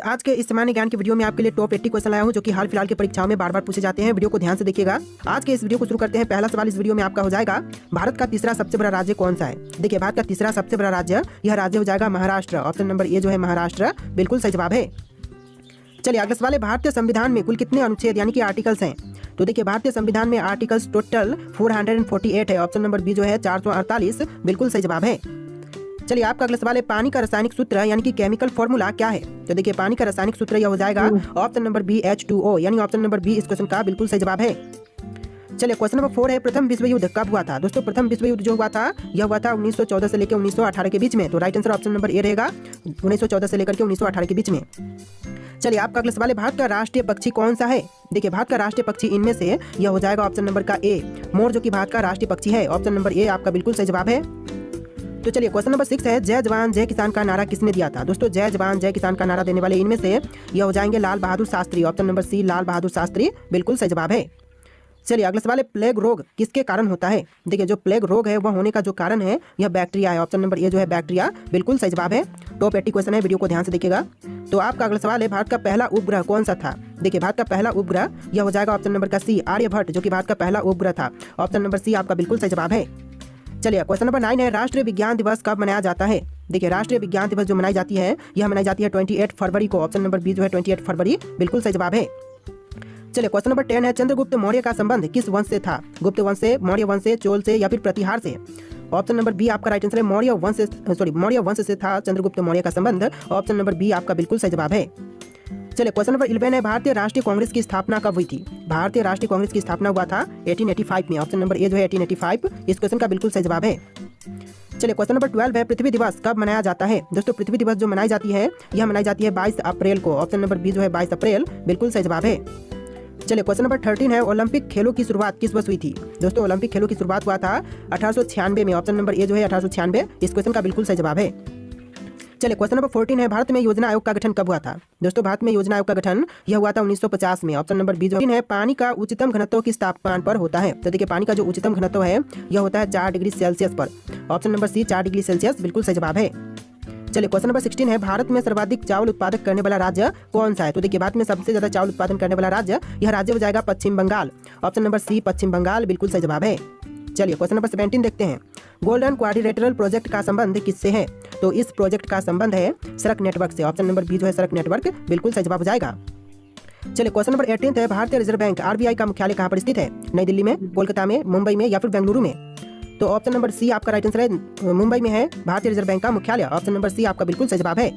आज के इस सामान्य ज्ञान की वीडियो में आपके लिए टॉप 80 क्वेश्चन लाया हूं जो कि हाल फिलहाल की परीक्षाओं में बार बार पूछे जाते हैं। वीडियो को ध्यान से देखिएगा। आज के इस वीडियो को शुरू करते हैं। पहला सवाल इस वीडियो में आपका हो जाएगा, भारत का तीसरा सबसे बड़ा राज्य कौन सा है। देखिए, भारत का तीसरा सबसे बड़ा राज्य, यह राज्य हो जाएगा महाराष्ट्र। ऑप्शन नंबर ए जो है महाराष्ट्र, बिल्कुल सही जवाब है। चलिए अगला सवाल है, भारतीय संविधान में कुल कितने अनुच्छेद यानी कि आर्टिकल्स हैं। तो देखिए, भारतीय संविधान में आर्टिकल्स टोटल 448 है। ऑप्शन नंबर बी जो है 448, बिल्कुल सही जवाब है। चलिए आपका अगला सवाल है, पानी का रासायनिक सूत्र यानी कि केमिकल फॉर्मूला क्या है। तो देखिए, पानी का रासायनिक सूत्र यह हो जाएगा ऑप्शन नंबर बी H2O, यानी ऑप्शन नंबर बी इस क्वेश्चन का बिल्कुल सही जवाब है। चलिए क्वेश्चन नंबर 4 है, प्रथम विश्व युद्ध कब हुआ था। दोस्तों प्रथम विश्व युद्ध जो हुआ था यह हुआ था 1914 से लेकर 1918 के बीच में। तो right answer option number A रहेगा, 1914 से लेकर के 1918 के बीच में। चलिए आपका अगला सवाल है, भारत का राष्ट्रीय पक्षी कौन सा है। देखिए, भारत का राष्ट्रीय पक्षी इनमें से यह हो जाएगा ऑप्शन नंबर का ए, मोर, जो कि भारत का राष्ट्रीय पक्षी है। ऑप्शन नंबर ए आपका बिल्कुल सही जवाब है। तो चलिए क्वेश्चन नंबर 6 है, जय जवान जय किसान का नारा किसने दिया था। दोस्तों जय जवान जय किसान का नारा देने वाले इनमें से यह हो जाएंगे लाल बहादुर शास्त्री। ऑप्शन नंबर सी लाल बहादुर शास्त्री, बिल्कुल सही जवाब है। चलिए अगला सवाल है, प्लेग रोग किसके कारण होता है। देखिए, जो प्लेग रोग है वह होने का जो कारण है यह बैक्टीरिया है। ऑप्शन नंबर ए जो है बैक्टीरिया, बिल्कुल सही जवाब है। टॉप 80 क्वेश्चन है, वीडियो को ध्यान से देखिएगा। तो आपका अगला सवाल है, भारत का पहला उपग्रह कौन सा था। देखिए, भारत का पहला उपग्रह यह हो जाएगा ऑप्शन नंबर का सी आर्यभट्ट, जो कि भारत का पहला उपग्रह था। ऑप्शन नंबर सी आपका बिल्कुल सही जवाब है। चलिए क्वेश्चन नंबर 9 है, राष्ट्रीय विज्ञान दिवस कब मनाया जाता है। देखिए, राष्ट्रीय विज्ञान दिवस जो मनाई जाती है यह मनाई जाती है 28 फरवरी को। ऑप्शन नंबर बी जो है 28 फरवरी, बिल्कुल सही जवाब है। चलिए क्वेश्चन नंबर 10 है, चंद्रगुप्त मौर्य का संबंध किस वंश से था। गुप्त वंश से, मौर्य वंश से, चोल से या फिर प्रतिहार से। ऑप्शन नंबर बी आपका राइट आंसर है, मौर्य वंश से था चंद्रगुप्त मौर्य का संबंध। ऑप्शन नंबर बी आपका बिल्कुल सही जवाब है। चलिए क्वेश्चन नंबर 11 है, भारतीय राष्ट्रीय कांग्रेस की स्थापना कब हुई थी। भारतीय राष्ट्रीय कांग्रेस की स्थापना हुआ था 1885 में। ऑप्शन नंबर ए जो है 1885, इस क्वेश्चन का बिल्कुल सही जवाब है। चलिए क्वेश्चन नंबर 12 है, पृथ्वी दिवस कब मनाया जाता है। दोस्तों पृथ्वी दिवस जो मनाई जाती है यह मनाई जाती है 22 अप्रैल को। ऑप्शन नंबर बी जो है 22 अप्रैल, बिल्कुल सही जवाब है। चलिए क्वेश्चन नंबर 13 है, ओलंपिक खेलों की शुरुआत किस वर्ष हुई थी। दोस्तों ओलंपिक खेलों की शुरुआत हुआ था 1896 में। ऑप्शन नंबर ए जो है 1896, इस क्वेश्चन का बिल्कुल सही जवाब है। चलिए क्वेश्चन नंबर 14 है, भारत में योजना आयोग का गठन कब हुआ था। दोस्तों भारत में योजना आयोग का गठन यह हुआ था 1950 में। ऑप्शन नंबर बी जो है, पानी का उच्चतम घनत्व किस तापमान पर होता है। तो देखिए, पानी का जो उच्चतम घनत्व है यह होता है 4 डिग्री सेल्सियस पर। Option number C 4 degree Celsius, बिल्कुल सही जवाब है। चलिए क्वेश्चन नंबर 16 है, भारत में सर्वाधिक चावल उत्पादक करने वाला राज्य कौन सा है। तो देखिए, भारत में सबसे ज्यादा चावल उत्पादन करने वाला राज्य, यह राज्य हो जाएगा पश्चिम बंगाल। ऑप्शन नंबर सी पश्चिम बंगाल, बिल्कुल सही जवाब है। चलिए क्वेश्चन नंबर 17 देखते हैं, गोल्डन क्वाड्रिलेटरल प्रोजेक्ट का संबंध किससे है। तो इस प्रोजेक्ट का संबंध है सड़क नेटवर्क से। ऑप्शन नंबर बी जो है सड़क नेटवर्क, बिल्कुल सही जवाब हो जाएगा। चलिए क्वेश्चन नंबर 18 है, भारतीय रिजर्व बैंक RBI का मुख्यालय कहाँ पर स्थित है। नई दिल्ली में, कोलकाता में, मुंबई में या फिर बेंगलुरु में। तो ऑप्शन नंबर सी आपका राइट आंसर है, मुंबई में है भारतीय रिजर्व बैंक का मुख्यालय। ऑप्शन नंबर सी आपका बिल्कुल सही जवाब है।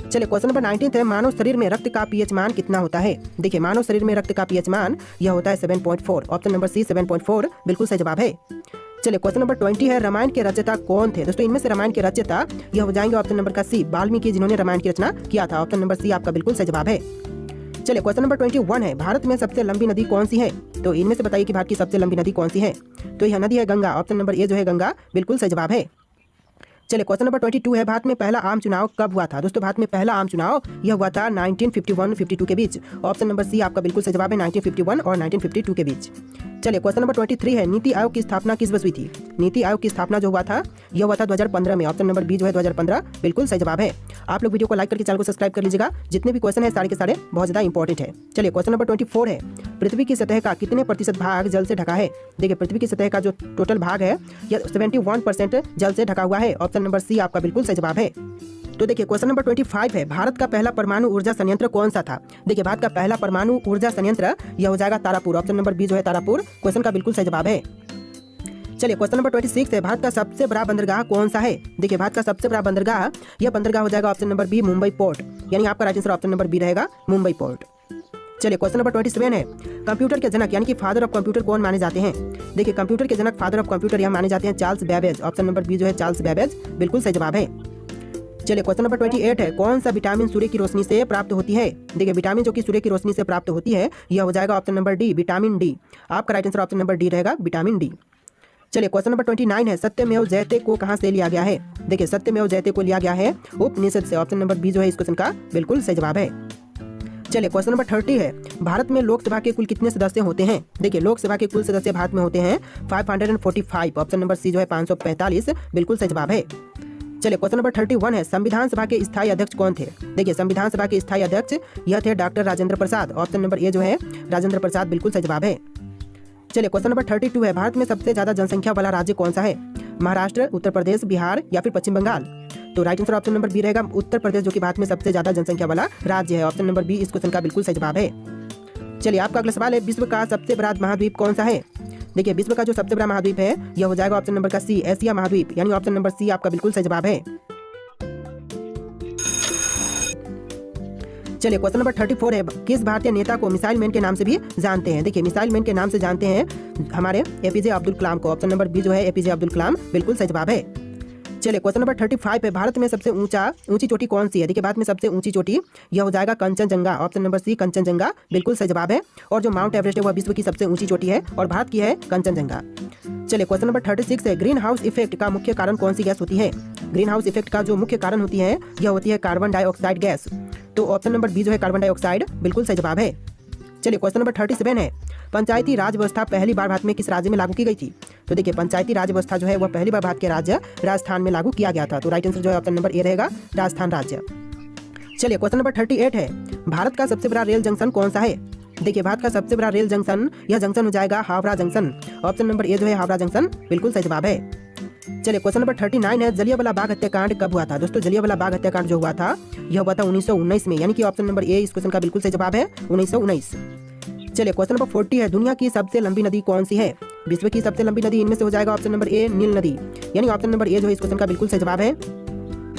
चलिए क्वेश्चन नंबर 19 है, मानव शरीर में रक्त का pH मान कितना होता है। देखिए, मानव शरीर में रक्त का pH मान यह होता है 7.4। ऑप्शन नंबर सी 7.4, बिल्कुल सही जवाब है। चलिए क्वेश्चन नंबर 20 है, रामायण के रचयिता कौन थे। दोस्तों इनमें से रामायण के रचयिता यह हो जाएंगे ऑप्शन नंबर का सी वाल्मीकि, जिन्होंने रामायण की रचना किया था। ऑप्शन नंबर सी आपका बिल्कुल सही जवाब है। चलिए क्वेश्चन नंबर 21 है, भारत में सबसे लंबी नदी कौन सी है। तो इनमें से बताइए कि भारत की सबसे लंबी नदी कौन सी है। तो यह नदी है गंगा। ऑप्शन नंबर ए जो है गंगा, बिल्कुल सही जवाब है। चलिए क्वेश्चन नंबर 22 है, भारत में पहला आम चुनाव कब हुआ था। दोस्तों भारत में पहला आम चुनाव यह हुआ था 1951-52 के बीच। ऑप्शन नंबर सी आपका बिल्कुल सही जवाब है, 1951 और 1952 के बीच। चलिए क्वेश्चन नंबर 23 है, नीति आयोग की स्थापना किस वर्ष हुई थी। नीति आयोग की स्थापना जो हुआ था यह हुआ था 2015 में। ऑप्शन नंबर बी जो है 2015, बिल्कुल सही जवाब है। आप लोग वीडियो को लाइक करके चैनल को सब्सक्राइब कर लीजिएगा। जितने भी क्वेश्चन है सारे के सारे बहुत ज़्यादा इंपॉर्टेंट है। चलिए क्वेश्चन नंबर 24 है, पृथ्वी की सतह का कितने प्रतिशत भाग जल से ढका है। देखिए, पृथ्वी की सतह का जो टोटल भाग है यह 71% जल से ढका हुआ है। ऑप्शन नंबर सी आपका बिल्कुल सही जवाब है। तो देखिए क्वेश्चन नंबर 25 है, भारत का पहला परमाणु ऊर्जा संयंत्र कौन सा था। देखिए, भारत का पहला परमाणु ऊर्जा संयंत्र यह हो जाएगा तारापुर। ऑप्शन नंबर बी जो है तारापुर, क्वेश्चन का बिल्कुल सही जवाब है। चलिए क्वेश्चन नंबर 26 है, भारत का सबसे बड़ा बंदरगाह कौन सा है। देखिए, भारत का सबसे बड़ा बंदरगाह, यह बंदरगाह हो जाएगा option number B Mumbai port, यानी आपका right answer option number B रहेगा, मुंबई पोर्ट। चलिए क्वेश्चन नंबर 27 है, कंप्यूटर के जनक यानी कि फादर ऑफ कंप्यूटर कौन माने जाते हैं। देखिए, कंप्यूटर के जनक फादर ऑफ कंप्यूटर यह माने जाते हैं Charles Babbage. Option number B जो है चार्ल्स बेबेज, बिल्कुल सही जवाब है। चलिए क्वेश्चन नंबर 28 है, कौन सा विटामिन सूर्य की रोशनी से प्राप्त होती है। देखिए, विटामिन जो कि सूर्य की रोशनी से प्राप्त होती है यह हो जाएगा option number D, vitamin D. आपका right answer option number D रहेगा, विटामिन डी। चलिए क्वेश्चन नंबर 29 है, सत्यमेव जयते को कहां से लिया गया है। देखिए, सत्यमेव जयते को लिया गया है उपनिषद से। ऑप्शन नंबर बी जो है इस क्वेश्चन का बिल्कुल सही जवाब है। चलिए क्वेश्चन नंबर 30 है, भारत में लोकसभा के कुल कितने सदस्य होते हैं। देखिए, लोकसभा के कुल सदस्य भारत में होते हैं 545। ऑप्शन नंबर सी जो है 545, बिल्कुल सही जवाब है। चलिए क्वेश्चन नंबर 31 है, संविधान सभा के स्थायी अध्यक्ष कौन थे? देखिए संविधान सभा के स्थायी अध्यक्ष यह थे doctor Rajendra Prasad. Option number A जो है राजेंद्र प्रसाद बिल्कुल सही जवाब है। चलिए क्वेश्चन नंबर 32 है, भारत में सबसे ज्यादा जनसंख्या वाला राज्य कौन सा है? महाराष्ट्र, उत्तर प्रदेश, बिहार या फिर पश्चिम बंगाल? तो right answer option number B रहेगा, उत्तर प्रदेश, जो कि भारत में सबसे ज्यादा जनसंख्या वाला राज्य है। ऑप्शन नंबर बी इस क्वेश्चन का बिल्कुल सही जवाब है। चलिए आपका अगला सवाल है, विश्व का सबसे बड़ा महाद्वीप कौन सा है? देखिए विश्व का जो सबसे बड़ा महाद्वीप है यह हो जाएगा ऑप्शन नंबर का सी, एशिया महाद्वीप, यानी ऑप्शन नंबर सी आपका बिल्कुल सही जवाब है। चलिए क्वेश्चन नंबर 34 है, किस भारतीय नेता को मिसाइल मैन के नाम से भी जानते हैं? देखिए मिसाइल मैन के नाम से जानते हैं हमारे एपीजे अब्दुल कलाम को। ऑप्शन नंबर बी जो है एपीजे अब्दुल कलाम बिल्कुल सही जवाब है। चलिए क्वेश्चन नंबर 35 है, भारत में सबसे ऊंची चोटी कौन सी है? देखिए भारत में सबसे ऊंची चोटी यह हो जाएगा Kanchenjunga. Option number C Kanchenjunga बिल्कुल सही जवाब है। और जो माउंट एवरेस्ट है वह विश्व की सबसे ऊंची चोटी है और भारत की है कंचनजंगा। चलिए क्वेश्चन नंबर 36 है, ग्रीन हाउस इफेक्ट का मुख्य कारण कौन सी गैस होती है? ग्रीन हाउस इफेक्ट का जो मुख्य कारण होती है यह होती है कार्बन डाइऑक्साइड गैस। तो ऑप्शन नंबर बी जो है कार्बन डाइऑक्साइड बिल्कुल सही जवाब है। चलिए क्वेश्चन नंबर 37 है, पंचायती राज व्यवस्था पहली बार भारत में किस राज्य में लागू की गई थी? तो देखिए पंचायती राज व्यवस्था जो है वह पहली बार भारत के राज्य राजस्थान में लागू किया गया था। तो राइट आंसर जो है ऑप्शन नंबर ए रहेगा, राजस्थान राज्य। चलिए क्वेश्चन नंबर 38 है, भारत का सबसे बड़ा रेल जंक्शन कौन सा है? देखिए भारत का सबसे बड़ा रेल जंक्शन यह जंक्शन हो जाएगा Howrah junction. Option number A जो है हावड़ा जंक्शन बिल्कुल सही जवाब है। चलिए क्वेश्चन नंबर 39 है, जलियांवाला बाग हत्याकांड कब हुआ था? दोस्तों जलियांवाला बाग हत्याकांड जो हुआ था यह हुआ था 1919 में, यानी कि ऑप्शन नंबर ए इस क्वेश्चन का बिल्कुल सही जवाब है, 1919। चलिए क्वेश्चन नंबर 40 है, दुनिया की सबसे लंबी नदी कौन सी है? विश्व की सबसे लंबी नदी इनमें से हो जाएगा ऑप्शन नंबर ए नील नदी, यानी ऑप्शन नंबर ए जो है इस क्वेश्चन का बिल्कुल सही जवाब है।